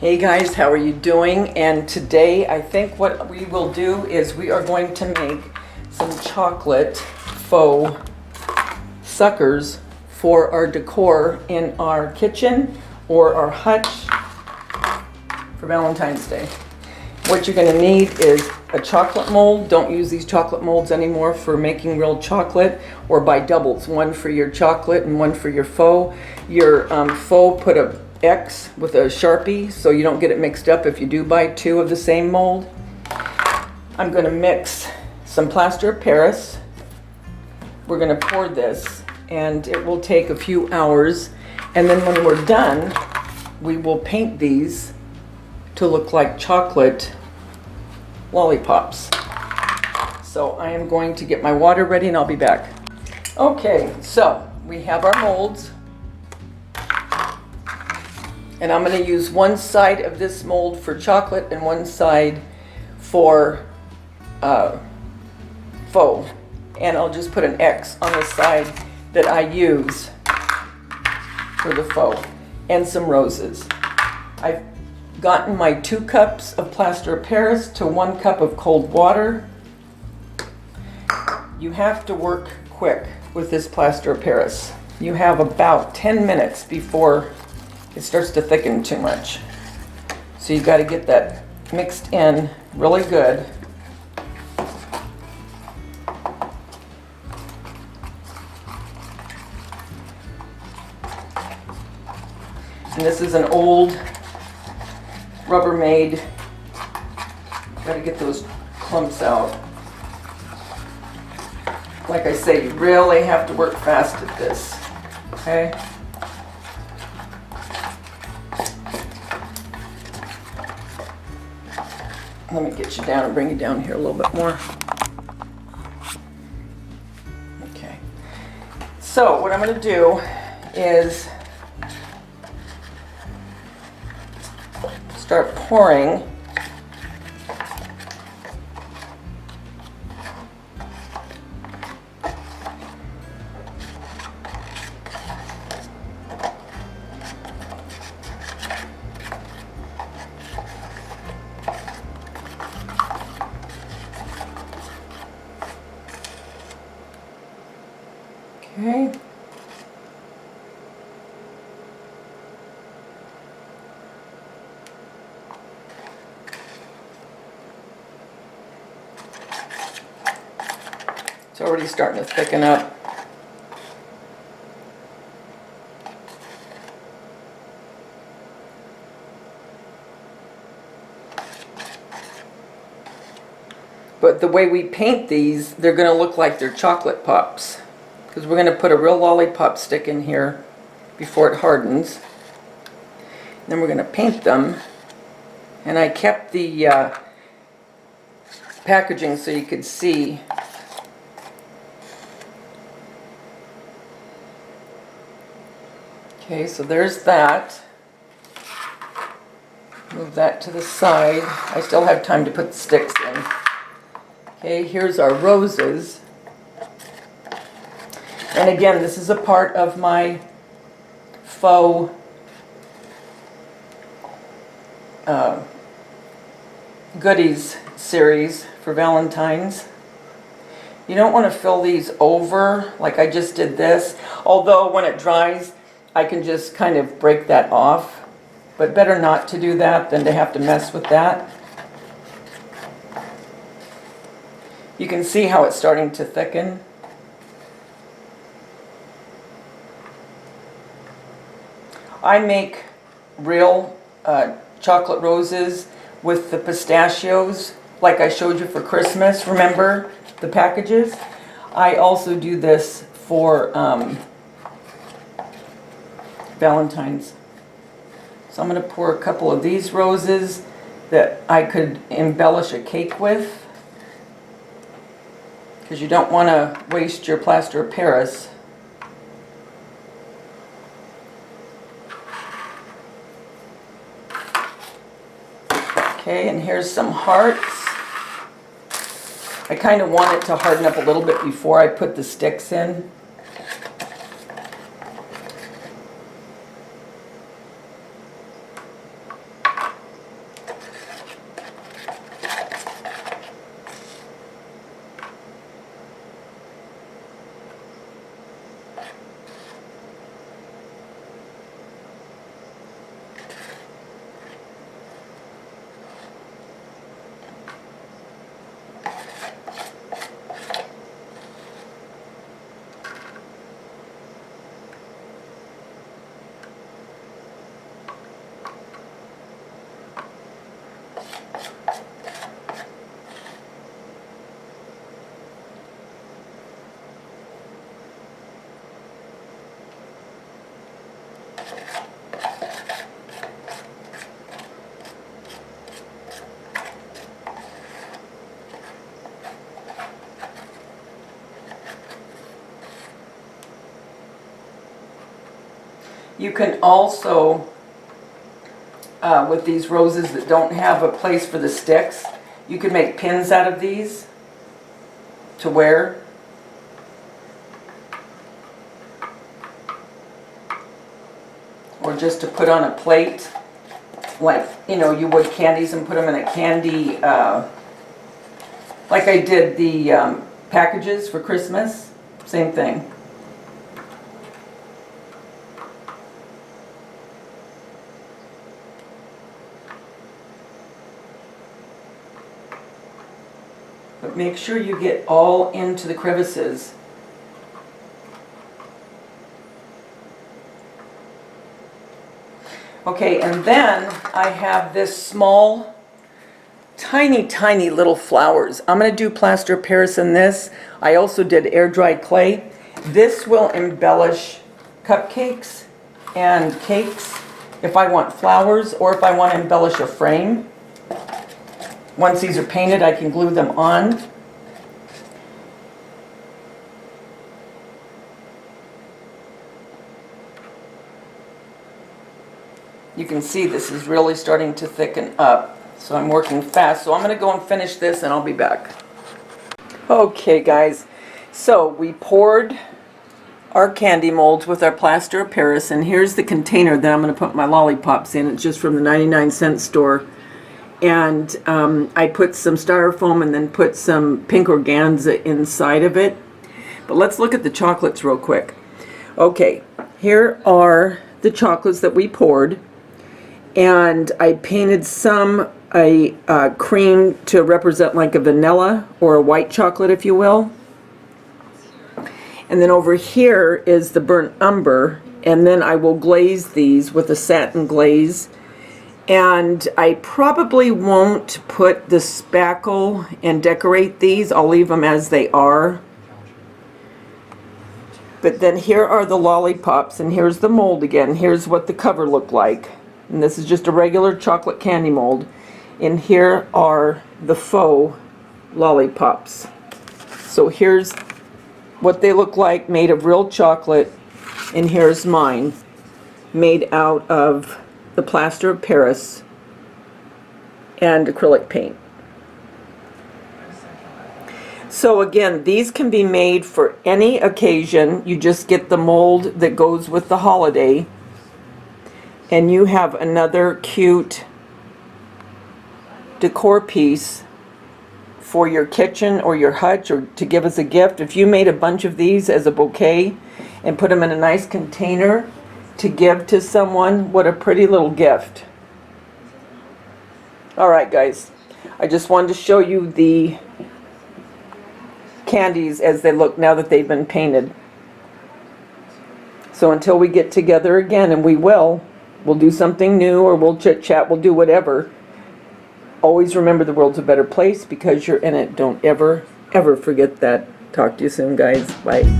Hey guys, how are you doing? And today I think what we will do is we are going to make some chocolate faux suckers for our decor in our kitchen or our hutch for Valentine's Day. What you're going to need is a chocolate mold. Don't use these chocolate molds anymore for making real chocolate, or buy doubles, one for your chocolate and one for your faux. Your faux, put a X with a Sharpie so you don't get it mixed up if you do buy two of the same mold. I'm going to mix some plaster of Paris. We're going to pour this and it will take a few hours, and then when we're done we will paint these to look like chocolate lollipops. So I am going to get my water ready and I'll be back. Okay, so we have our molds. And I'm going to use one side of this mold for chocolate and one side for faux. And I'll just put an X on the side that I use for the faux. And some roses. I've gotten my 2 cups of plaster of Paris to 1 cup of cold water. You have to work quick with this plaster of Paris. You have about 10 minutes before it starts to thicken too much. So you've got to get that mixed in really good. And this is an old Rubbermaid. Got to get those clumps out. Like I say, you really have to work fast at this. Okay? Let me get you down and bring you down here a little bit more. Okay. So what I'm going to do is start pouring. Okay. It's already starting to thicken up. But the way we paint these, they're going to look like they're chocolate pops. Because we're going to put a real lollipop stick in here before it hardens. Then we're going to paint them. And I kept the packaging so you could see. Okay, so there's that. Move that to the side. I still have time to put the sticks in. Okay, here's our roses. And again, this is a part of my faux goodies series for Valentine's. You don't want to fill these over like I just did this. Although when it dries, I can just kind of break that off. But better not to do that than to have to mess with that. You can see how it's starting to thicken. I make real chocolate roses with the pistachios, like I showed you for Christmas. Remember the packages? I also do this for Valentine's. So I'm going to pour a couple of these roses that I could embellish a cake with, because you don't want to waste your plaster of Paris. Okay, and here's some hearts. I kind of want it to harden up a little bit before I put the sticks in. You can also, with these roses that don't have a place for the sticks, you can make pins out of these to wear. Or just to put on a plate, like, you know, you would candies and put them in a candy, like I did the packages for Christmas, same thing. But make sure you get all into the crevices. Okay, and then I have this small, tiny little flowers. I'm going to do plaster of Paris in this. I also did air-dried clay. This will embellish cupcakes and cakes if I want flowers, or if I want to embellish a frame. Once these are painted, I can glue them on. You can see this is really starting to thicken up, so I'm working fast. So I'm going to go and finish this and I'll be back. Okay guys, so we poured our candy molds with our plaster of Paris, and here's the container that I'm going to put my lollipops in. It's just from the 99-cent store. And I put some styrofoam and then put some pink organza inside of it. But let's look at the chocolates real quick. Okay, here are the chocolates that we poured. And I painted some a cream to represent like a vanilla or a white chocolate, if you will. And then over here is the burnt umber, and then I will glaze these with a satin glaze. And I probably won't put the spackle and decorate these. I'll leave them as they are. But then here are the lollipops, and here's the mold again. Here's what the cover looked like. And this is just a regular chocolate candy mold. And here are the faux lollipops. So here's what they look like, made of real chocolate. And here's mine, made out of the plaster of Paris and acrylic paint. So again, these can be made for any occasion. You just get the mold that goes with the holiday, and you have another cute decor piece for your kitchen or your hutch, or to give as a gift. If you made a bunch of these as a bouquet and put them in a nice container to give to someone, what a pretty little gift. Alright guys, I just wanted to show you the candies as they look now that they've been painted. So until we get together again, and we'll do something new, or we'll chit chat, we'll do whatever. Always remember, the world's a better place because you're in it. Don't ever forget that. Talk to you soon, guys. Bye.